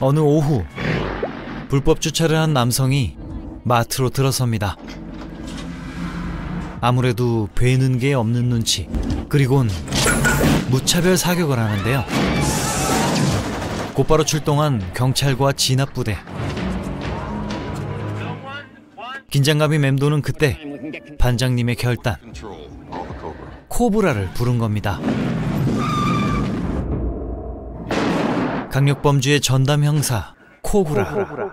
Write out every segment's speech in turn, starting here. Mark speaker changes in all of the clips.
Speaker 1: 어느 오후 불법 주차를 한 남성이 마트로 들어섭니다. 아무래도 되는 게 없는 눈치, 그리곤 무차별 사격을 하는데요. 곧바로 출동한 경찰과 진압부대. 긴장감이 맴도는 그때 반장님의 결단, 코브라를 부른 겁니다. 강력범죄의 전담 형사 코브라.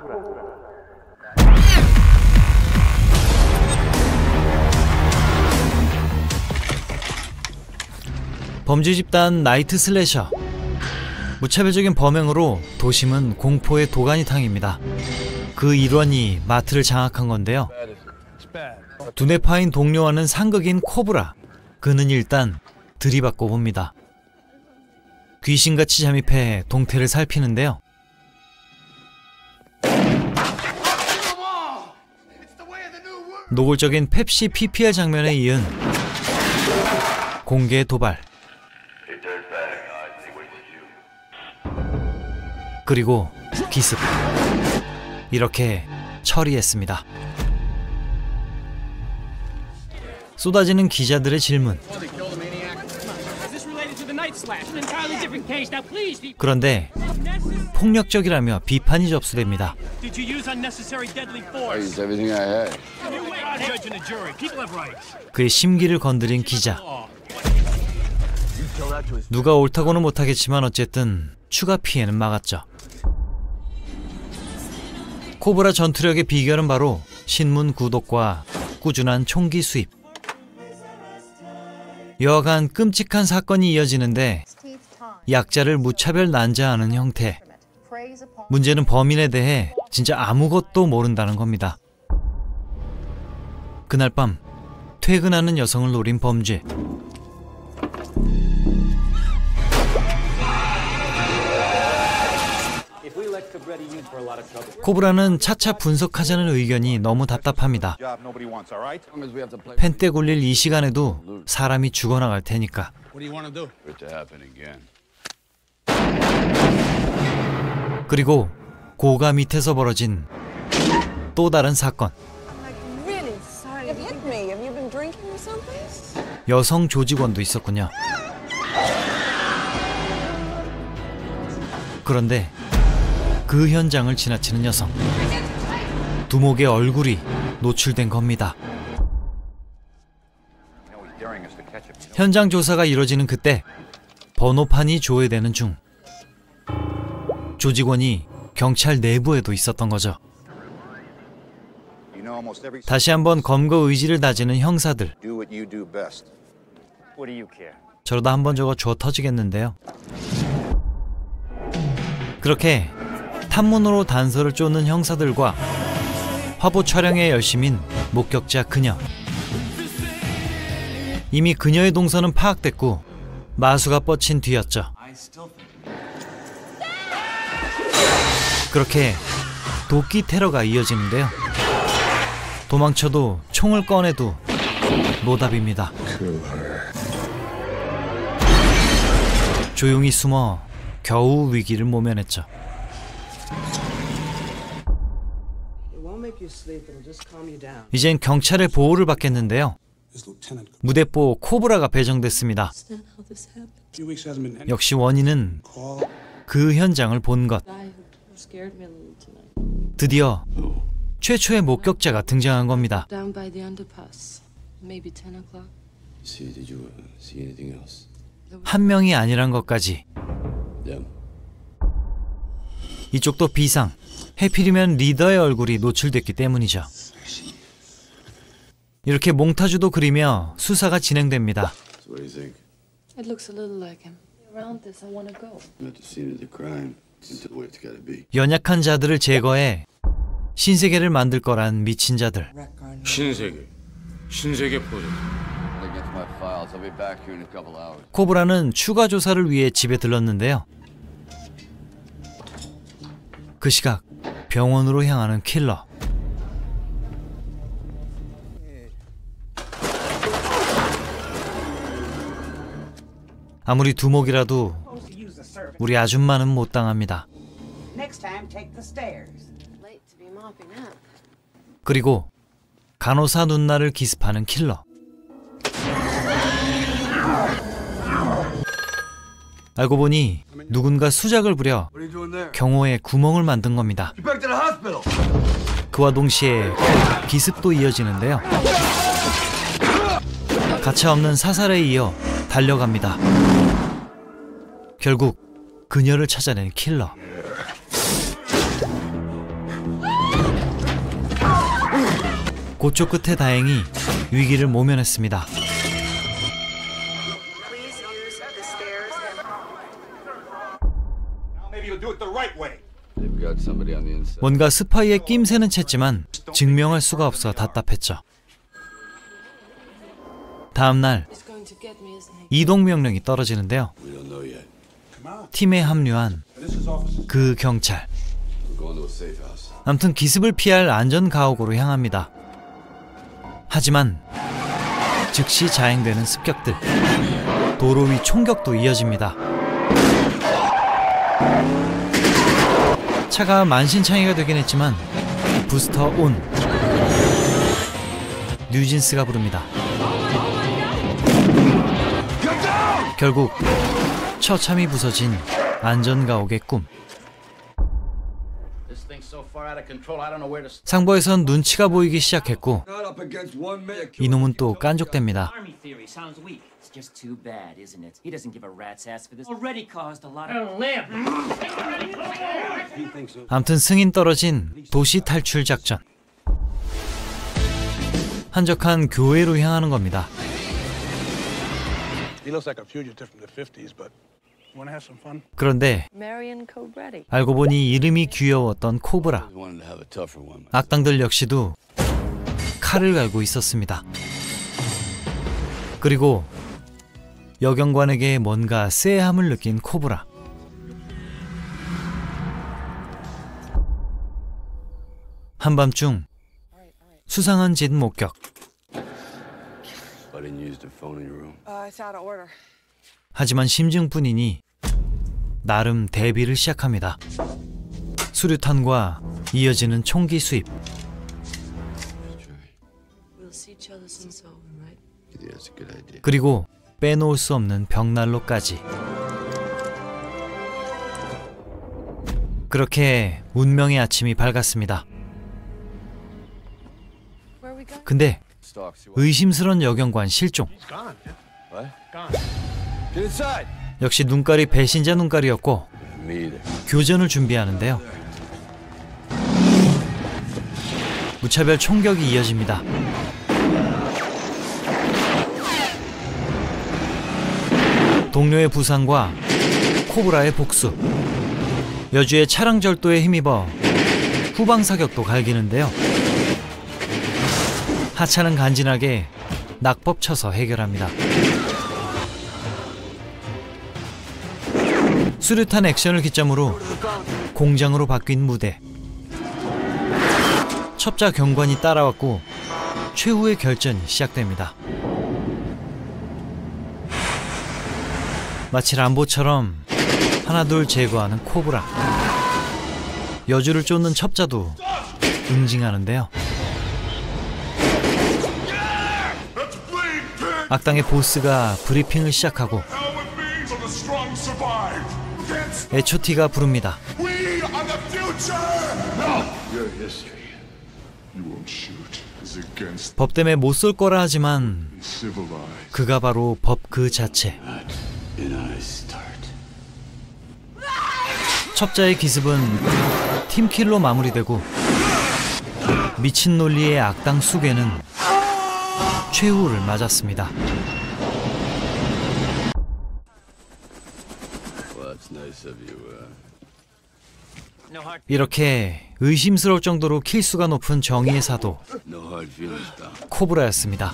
Speaker 1: 범죄 집단 나이트 슬래셔. 무차별적인 범행으로 도심은 공포의 도가니탕입니다. 그 일원이 마트를 장악한 건데요. 두뇌 파인 동료와는 상극인 코브라. 그는 일단 들이받고 봅니다. 귀신같이 잠입해 동태를 살피는데요. 노골적인 펩시 PPL 장면에 이은 공개 도발, 그리고 기습. 이렇게 처리했습니다. 쏟아지는 기자들의 질문. 그런데 폭력적이라며 비판이 접수됩니다. 그의 심기를 건드린 기자. 누가 옳다고는 못하겠지만 어쨌든 추가 피해는 막았죠. 코브라 전투력의 비결은 바로 신문 구독과 꾸준한 총기 수입. 여하간 끔찍한 사건이 이어지는데 약자를 무차별 난자하는 형태. 문제는 범인에 대해 진짜 아무것도 모른다는 겁니다. 그날 밤 퇴근하는 여성을 노린 범죄. 코브라는 차차 분석하자는 의견이 너무 답답합니다. 펜떼 굴릴 이 시간에도 사람이 죽어나갈 테니까. 그리고 고가 밑에서 벌어진 또 다른 사건. 여성 조직원도 있었군요. 그런데 그 현장을 지나치는 여성. 두목의 얼굴이 노출된 겁니다. 현장 조사가 이뤄지는 그때 번호판이 조회되는 중 조직원이 경찰 내부에도 있었던 거죠. 다시 한번 검거 의지를 다지는 형사들. 저러다 한번 저거 주워 터지겠는데요. 그렇게 탐문으로 단서를 쫓는 형사들과 화보 촬영에 열심인 목격자 그녀. 이미 그녀의 동선은 파악됐고 마수가 뻗친 뒤였죠. 그렇게 도끼 테러가 이어지는데요. 도망쳐도 총을 꺼내도 노답입니다. 조용히 숨어 겨우 위기를 모면했죠. 이젠 경찰의 보호를 받겠는데요. 무대포 코브라가 배정됐습니다. 역시 원인은 그 현장을 본 것. 드디어 최초의 목격자가 등장한 겁니다. 한 명이 아니란 것까지. 이쪽도 비상. 해필이면 리더의 얼굴이 노출됐기 때문이죠. 이렇게 몽타주도 그리며 수사가 진행됩니다. 연약한 자들을 제거해 신세계를 만들 거란 미친 자들.
Speaker 2: 신세계 포즈.
Speaker 1: 코브라는 추가 조사를 위해 집에 들렀는데요. 그 시각 병원으로 향하는 킬러. 아무리 두목이라도 우리 아줌마는 못 당합니다.
Speaker 2: Next time, take the stairs.
Speaker 3: Late to be mopping up.
Speaker 1: 그리고 간호사 누나를 기습하는 킬러. 알고 보니 누군가 수작을 부려 경호에 구멍을 만든 겁니다. 그와 동시에 기습도 이어지는데요. 가차없는 사살에 이어 달려갑니다. 결국 그녀를 찾아낸 킬러. 고초 끝에 다행히 위기를 모면했습니다. 뭔가 스파이의 낌새는 챘지만 증명할 수가 없어 답답했죠. 다음 날 이동 명령이 떨어지는데요. 팀에 합류한 그 경찰. 아무튼 기습을 피할 안전 가옥으로 향합니다. 하지만 즉시 자행되는 습격들. 도로 위 총격도 이어집니다. 차가 만신창이가 되긴 했지만 부스터 온. 뉴진스가 부릅니다. 결국 처참히 부서진 안전가옥의 꿈. 상부에선 눈치가 보이기 시작했고 이놈은 또 깐족됩니다. 암튼 승인 떨어진 도시 탈출 작전. 한적한 교회로 향하는 겁니다. 그런데 알고 보니 이름이 귀여웠던 코브라. 악당들 역시도 칼을 갈고 있었습니다. 그리고 여경관에게 뭔가 쎄함을 느낀 코브라. 한밤중 수상한 짓 목격. 하지만 심증뿐이니 나름 대비를 시작합니다. 수류탄과 이어지는 총기 수입. 그리고 빼놓을 수 없는 벽난로까지. 그렇게 운명의 아침이 밝았습니다. 근데 의심스런 여경관 실종. 역시 눈깔이 배신자 눈깔이었고 교전을 준비하는데요. 무차별 총격이 이어집니다. 동료의 부상과 코브라의 복수, 여주의 차량 절도에 힘입어 후방 사격도 갈기는데요. 하차는 간지나게 낙법 쳐서 해결합니다. 수류탄 액션을 기점으로 공장으로 바뀐 무대. 첩자 경관이 따라왔고 최후의 결전이 시작됩니다. 마치 람보처럼 하나둘 제거하는 코브라. 여주를 쫓는 첩자도 응징하는데요. 악당의 보스가 브리핑을 시작하고 에초티가 부릅니다. 법 때문에 못 쏠 거라 하지만 그가 바로 법 그 자체. 첩자의 기습은 팀킬로 마무리되고 미친 논리의 악당 수괴는 최후를 맞았습니다. 이렇게 의심스러울 정도로 킬수가 높은 정의의 사도 코브라였습니다.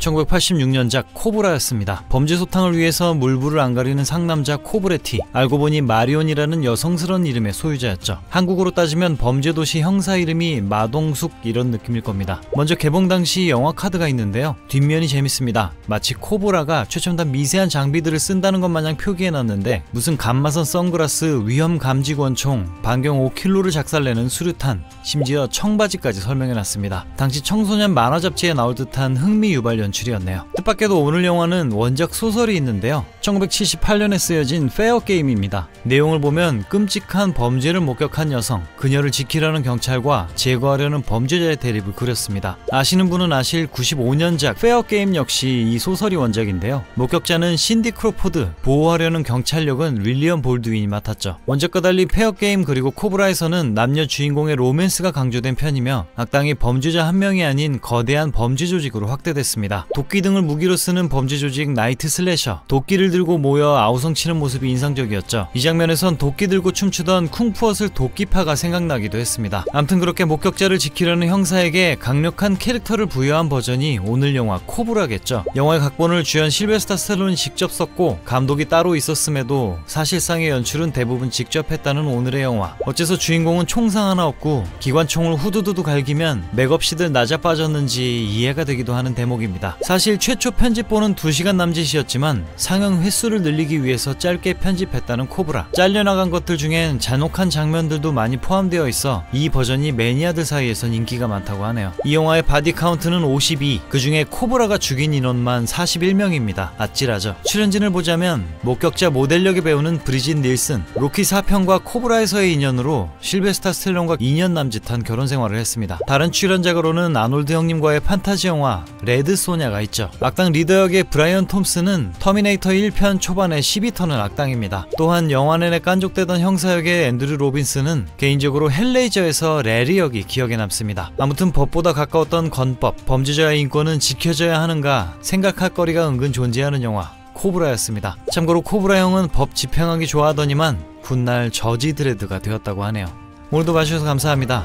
Speaker 1: 1986년작 코브라였습니다. 범죄 소탕을 위해서 물불을 안 가리는 상남자 코브레티, 알고 보니 마리온이라는 여성스러운 이름의 소유자였죠. 한국어로 따지면 범죄도시 형사 이름이 마동숙 이런 느낌일 겁니다. 먼저 개봉 당시 영화 카드가 있는데요. 뒷면이 재밌습니다. 마치 코브라가 최첨단 미세한 장비들을 쓴다는 것 마냥 표기해놨는데 무슨 감마선 선글라스, 위험 감지 권총, 반경 5kg를 작살내는 수류탄, 심지어 청바지까지 설명해놨습니다. 당시 청소년 만화 잡지에 나올 듯한 흥미 유발 연출이었네요. 뜻밖에도 오늘 영화는 원작 소설이 있는데요. 1978년에 쓰여진 페어 게임입니다. 내용을 보면 끔찍한 범죄를 목격한 여성, 그녀를 지키려는 경찰과 제거하려는 범죄자의 대립을 그렸습니다. 아시는 분은 아실 95년작 페어 게임 역시 이 소설이 원작인데요. 목격자는 신디 크로포드, 보호하려는 경찰력은 윌리엄 볼드윈이 맡았죠. 원작과 달리 페어 게임 그리고 코브라에서는 남녀 주인공의 로맨스가 강조된 편이며 악당이 범죄자 한 명이 아닌 거대한 범죄 조직으로 확대됐습니다. 도끼 등을 무기로 쓰는 범죄 조직 나이트 슬래셔, 도끼를 들고 모여 아우성치는 모습이 인상적이었죠. 이 장면에선 도끼 들고 춤추던 쿵푸엇을 도끼파가 생각나기도 했습니다. 암튼 그렇게 목격자를 지키려는 형사에게 강력한 캐릭터를 부여한 버전이 오늘 영화 코브라겠죠. 영화의 각본을 주연 실베스타 스탈론이 직접 썼고 감독이 따로 있었음에도 사실상의 연출은 대부분 직접 했다는 오늘의 영화. 어째서 주인공은 총상 하나 없고 기관총을 후두두두 갈기면 맥없이들 낮아빠졌는지 이해가 되기도 하는 대목입니다. 사실 최초 편집본은 2시간 남짓이었지만 상영 횟수를 늘리기 위해서 짧게 편집했다는 코브라. 잘려나간 것들 중엔 잔혹한 장면들도 많이 포함되어 있어 이 버전이 매니아들 사이에선 인기가 많다고 하네요. 이 영화의 바디 카운트는 52, 그 중에 코브라가 죽인 인원만 41명입니다. 아찔하죠. 출연진을 보자면 목격자 모델력에 배우는 브리짓 닐슨, 로키 4편과 코브라에서의 인연으로 실베스타 스텔론과 2년 남짓한 결혼 생활을 했습니다. 다른 출연자로는 아놀드 형님과의 판타지 영화 레드 소냐가 있죠. 악당 리더 역의 브라이언 톰슨은 터미네이터 1편 초반에 12턴은 악당입니다. 또한 영화 내내 깐족되던 형사 역의 앤드류 로빈스는 개인적으로 헬레이저에서 레리 역이 기억에 남습니다. 아무튼 법보다 가까웠던 건법, 범죄자의 인권은 지켜져야 하는가 생각할 거리가 은근 존재하는 영화 코브라였습니다. 참고로 코브라 형은 법 집행하기 좋아하더니만 훗날 저지 드레드가 되었다고 하네요. 오늘도 봐주셔서 감사합니다.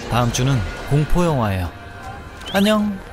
Speaker 1: 다음 주는 공포 영화예요. 안녕.